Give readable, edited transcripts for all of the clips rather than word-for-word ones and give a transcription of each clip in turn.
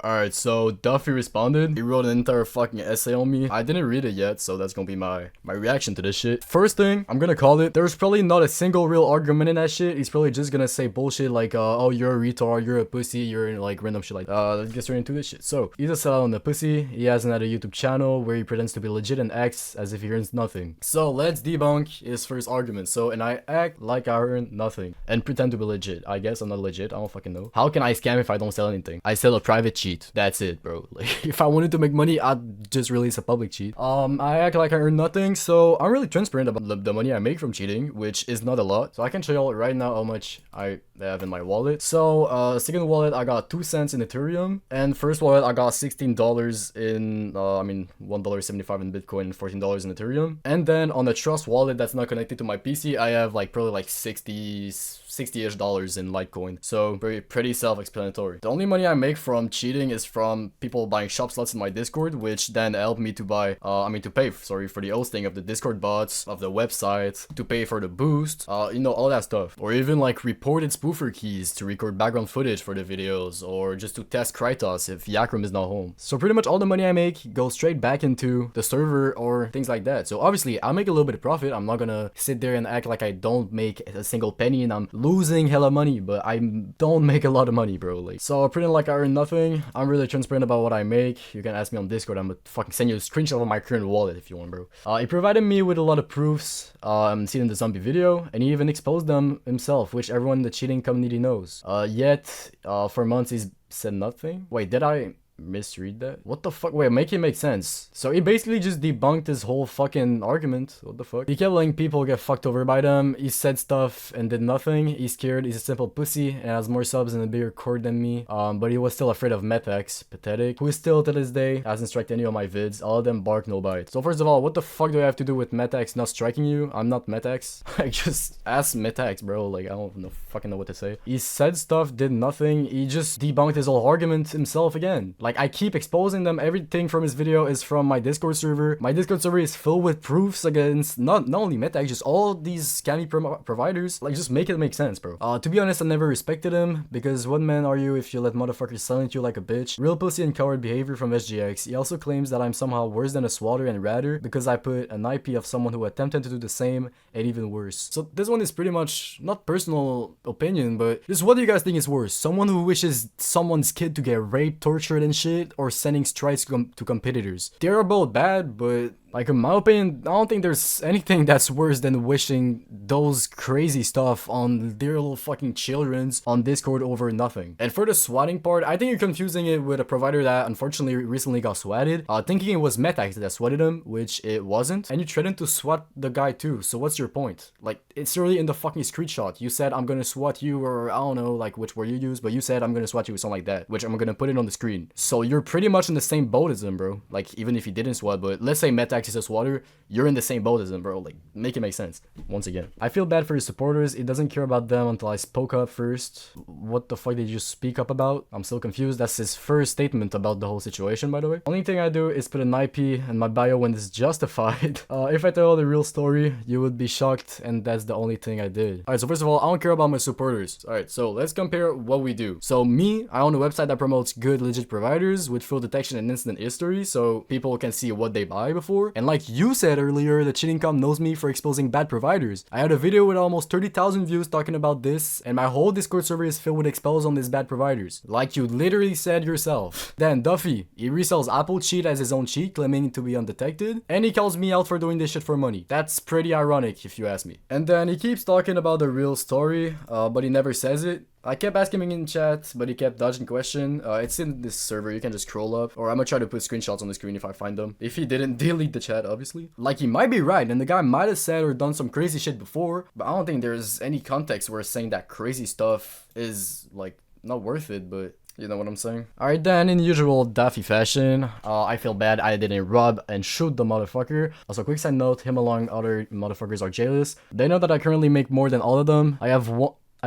Alright, so Duffy responded. He wrote an entire fucking essay on me. I didn't read it yet, so that's gonna be my reaction to this shit. First thing, I'm gonna call it. There's probably not a single real argument in that shit. He's probably just gonna say bullshit like, oh, you're a retard, you're a pussy, you're like random shit like, let's get straight into this shit. So, he's a sellout on the pussy. He has another YouTube channel where he pretends to be legit and acts as if he earns nothing. So, let's debunk his first argument. So, and I act like I earn nothing and pretend to be legit. I guess I'm not legit. I don't fucking know. How can I scam if I don't sell anything? I sell a private cheat. That's it, bro. Like, if I wanted to make money, I'd just release a public cheat. I act like I earn nothing, so I'm really transparent about the money I make from cheating, which is not a lot. So I can show y'all right now how much I have in my wallet. So, second wallet, I got 2 cents in Ethereum, and first wallet, I got $16 in, $1.75 in Bitcoin and $14 in Ethereum. And then on the trust wallet that's not connected to my PC, I have like probably like 60-ish dollars in Litecoin. So pretty self-explanatory. The only money I make from cheating is from people buying shop slots in my Discord, which then help me to buy, to pay, sorry, for the hosting of the Discord bots, of the website, to pay for the boost, all that stuff. Or even like reported spoofer keys to record background footage for the videos, or just to test Krytos if Yakram is not home. So pretty much all the money I make goes straight back into the server or things like that. So obviously I make a little bit of profit. I'm not gonna sit there and act like I don't make a single penny and I'm losing hella money, but I don't make a lot of money, bro. Like, so pretending like I earn nothing. I'm really transparent about what I make. You can ask me on Discord. I'm gonna fucking send you a screenshot of my current wallet if you want, bro. He provided me with a lot of proofs, seen in the zombie video, and he even exposed them himself, which everyone in the cheating community knows. Yet, for months he's said nothing. Wait, did I misread that? What the fuck? Wait, make it make sense. So he basically just debunked his whole fucking argument. What the fuck? He kept letting people get fucked over by them. He said stuff and did nothing. He's scared. He's a simple pussy and has more subs and a bigger core than me. But he was still afraid of Metax. Pathetic. Who still to this day hasn't striked any of my vids. All of them bark, no bite. So first of all, what the fuck do I have to do with Metax not striking you? I'm not Metax. Like, just ask Metax, bro. Like, I don't fucking know what to say. He said stuff, did nothing. He just debunked his whole argument himself again. Like, I keep exposing them. Everything from his video is from my Discord server. My Discord server is filled with proofs against not only Metax, just all these scammy providers. Like, just make it make sense, bro. To be honest, I never respected him, because what man are you if you let motherfuckers silence you like a bitch? Real pussy and coward behavior from SGX. He also claims that I'm somehow worse than a swatter and rather because I put an IP of someone who attempted to do the same and even worse. So this one is pretty much not personal opinion, but just what do you guys think is worse? Someone who wishes someone's kid to get raped, tortured and shit, or sending strikes to competitors? They're both bad, but like, in my opinion, I don't think there's anything that's worse than wishing those crazy stuff on their little fucking children's on Discord over nothing. And for the swatting part, I think you're confusing it with a provider that unfortunately recently got swatted, thinking it was Metax that swatted him, which it wasn't. And you threatened to swat the guy too, so what's your point? Like, it's really in the fucking screenshot. You said, I'm gonna swat you, or I don't know, like, which word you used, but you said, I'm gonna swat you or something like that, which I'm gonna put it on the screen. So you're pretty much in the same boat as him, bro. Like, even if he didn't swat, but let's say Metax is a swatter, you're in the same boat as him, bro. Like, make it make sense. Once again, I feel bad for his supporters. He doesn't care about them until I spoke up first. What the fuck did you speak up about? I'm still confused. That's his first statement about the whole situation, by the way. Only thing I do is put an IP in my bio when it's justified. If I tell the real story, you would be shocked, and that's the only thing I did. Alright, so first of all, I don't care about my supporters. Alright, so let's compare what we do. So me, I own a website that promotes good, legit providers with full detection and instant history, so people can see what they buy before. And like you said earlier, the cheating com knows me for exposing bad providers. I had a video with almost 30,000 views talking about this, and my whole Discord server is filled with expos on these bad providers, like you literally said yourself. Then Duffy, he resells Apple cheat as his own cheat, claiming to be undetected, and he calls me out for doing this shit for money. That's pretty ironic if you ask me. And then he keeps talking about the real story, but he never says it. I kept asking him in chat, but he kept dodging question. It's in this server, you can just scroll up, or I'm gonna try to put screenshots on the screen if I find them. If he didn't delete the chat, obviously. Like, he might be right, and the guy might have said or done some crazy shit before, but I don't think there's any context where saying that crazy stuff is, like, not worth it, but you know what I'm saying? Alright then, in usual Daffy fashion, I feel bad I didn't rob and shoot the motherfucker. Also, quick side note, him along other motherfuckers are jailers. They know that I currently make more than all of them. I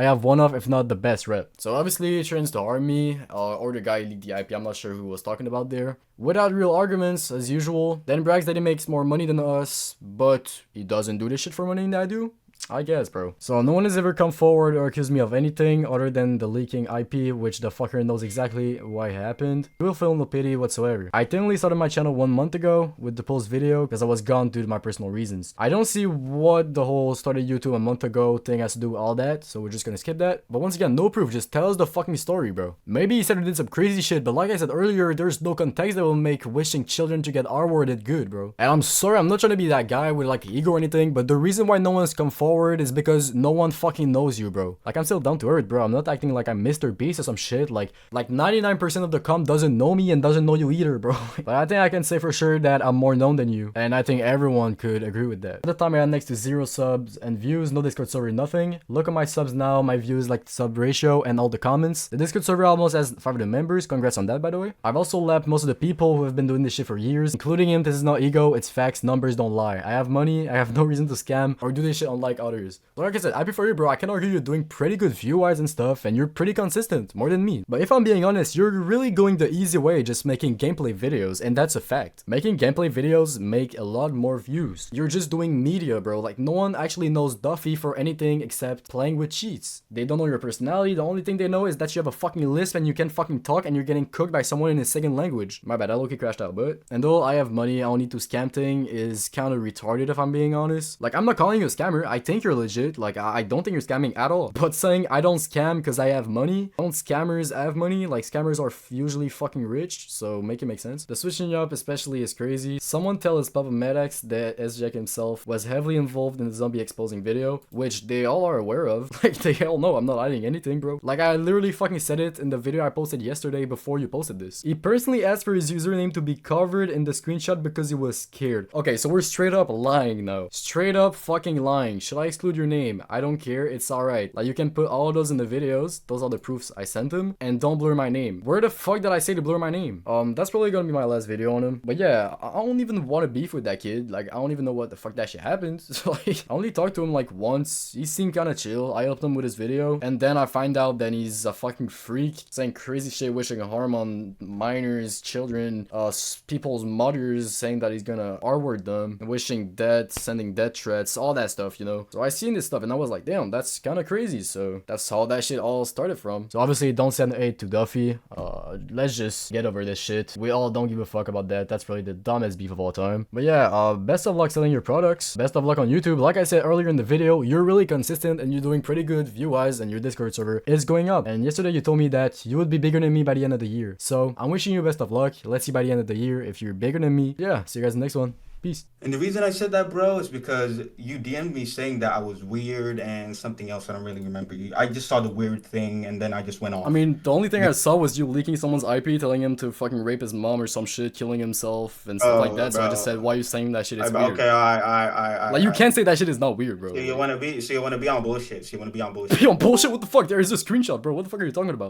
have one of, if not the best rep. So obviously he turns to harm me, or the guy leaked the IP, I'm not sure who was talking about there. Without real arguments, as usual. Then brags that he makes more money than us, but he doesn't do this shit for money that I do. I guess, bro. So no one has ever come forward or accused me of anything other than the leaking IP, which the fucker knows exactly why happened. He will feel no pity whatsoever. I technically started my channel 1 month ago with the post video because I was gone due to my personal reasons. I don't see what the whole started YouTube a month ago thing has to do with all that, so we're just gonna skip that. But once again, no proof, just tell us the fucking story, bro. Maybe he said he did some crazy shit, but like I said earlier, there's no context that will make wishing children to get R-worded good, bro. And I'm sorry, I'm not trying to be that guy with like ego or anything, but the reason why no one's come forward is because no one fucking knows you, bro. Like, I'm still down to earth, bro. I'm not acting like I'm Mr. Beast or some shit. Like 99% of the com doesn't know me and doesn't know you either, bro. But I think I can say for sure that I'm more known than you, and I think everyone could agree with that. At the time I had next to 0 subs and views, no Discord server, nothing. Look at my subs now, my views, like sub ratio, and all the comments. The Discord server almost has 500 members. Congrats on that, by the way. I've also lapped most of the people who have been doing this shit for years, including him. This is not ego, it's facts. Numbers don't lie. I have money, I have no reason to scam or do this shit unlike others. So like I said, I prefer you, bro. I can argue you're doing pretty good view-wise and stuff, and you're pretty consistent, more than me. But if I'm being honest, you're really going the easy way, just making gameplay videos, and that's a fact. Making gameplay videos make a lot more views. You're just doing media, bro. Like, no one actually knows Daffy for anything except playing with cheats. They don't know your personality. The only thing they know is that you have a fucking lisp and you can't fucking talk and you're getting cooked by someone in a second language. My bad, I low-key crashed out, but... And though I have money, I don't need to scam thing is kind of retarded if I'm being honest. Like, I'm not calling you a scammer. I think you're legit. Like, I don't think you're scamming at all. But saying I don't scam because I have money, don't scammers have money? Like, scammers are usually fucking rich, so make it make sense. The switching up especially is crazy. Someone tell his Papa Medax that SJack himself was heavily involved in the zombie exposing video, which they all are aware of. Like, they all know I'm not hiding anything, bro. Like, I literally fucking said it in the video I posted yesterday before you posted this. He personally asked for his username to be covered in the screenshot because he was scared. Okay, so we're straight up lying now. Straight up fucking lying. Should I exclude your name? I don't care, it's alright. Like, you can put all of those in the videos, those are the proofs I sent him, and don't blur my name. Where the fuck did I say to blur my name? That's probably gonna be my last video on him. But yeah, I don't even want to beef with that kid. Like, I don't even know what the fuck that shit happened. So like, I only talked to him like once. He seemed kind of chill. I helped him with his video, and then I find out that he's a fucking freak, saying crazy shit, wishing harm on minors, children, people's mothers, saying that he's gonna R-word them, wishing death, sending death threats, all that stuff, you know. So I seen this stuff and I was like, damn, that's kind of crazy. So that's how that shit all started from. So obviously, don't send aid to Duffy. Let's just get over this shit. We all don't give a fuck about that. That's probably the dumbest beef of all time. But yeah, best of luck selling your products. Best of luck on YouTube. Like I said earlier in the video, you're really consistent and you're doing pretty good view-wise, and your Discord server is going up. And yesterday you told me that you would be bigger than me by the end of the year. So I'm wishing you best of luck. Let's see by the end of the year if you're bigger than me. Yeah, see you guys in the next one. Peace. And the reason I said that, bro, is because you DM'd me saying that I was weird and something else I don't really remember. I just saw the weird thing and then I just went off. I mean, the only thing I saw was you leaking someone's IP, telling him to fucking rape his mom or some shit, killing himself and stuff like that. Bro. So I just said, why are you saying that shit is weird? Okay, like, you can't say that shit is not weird, bro. So you wanna be on bullshit. So you wanna be on bullshit. Be on bullshit? What the fuck? There is a screenshot, bro. What the fuck are you talking about?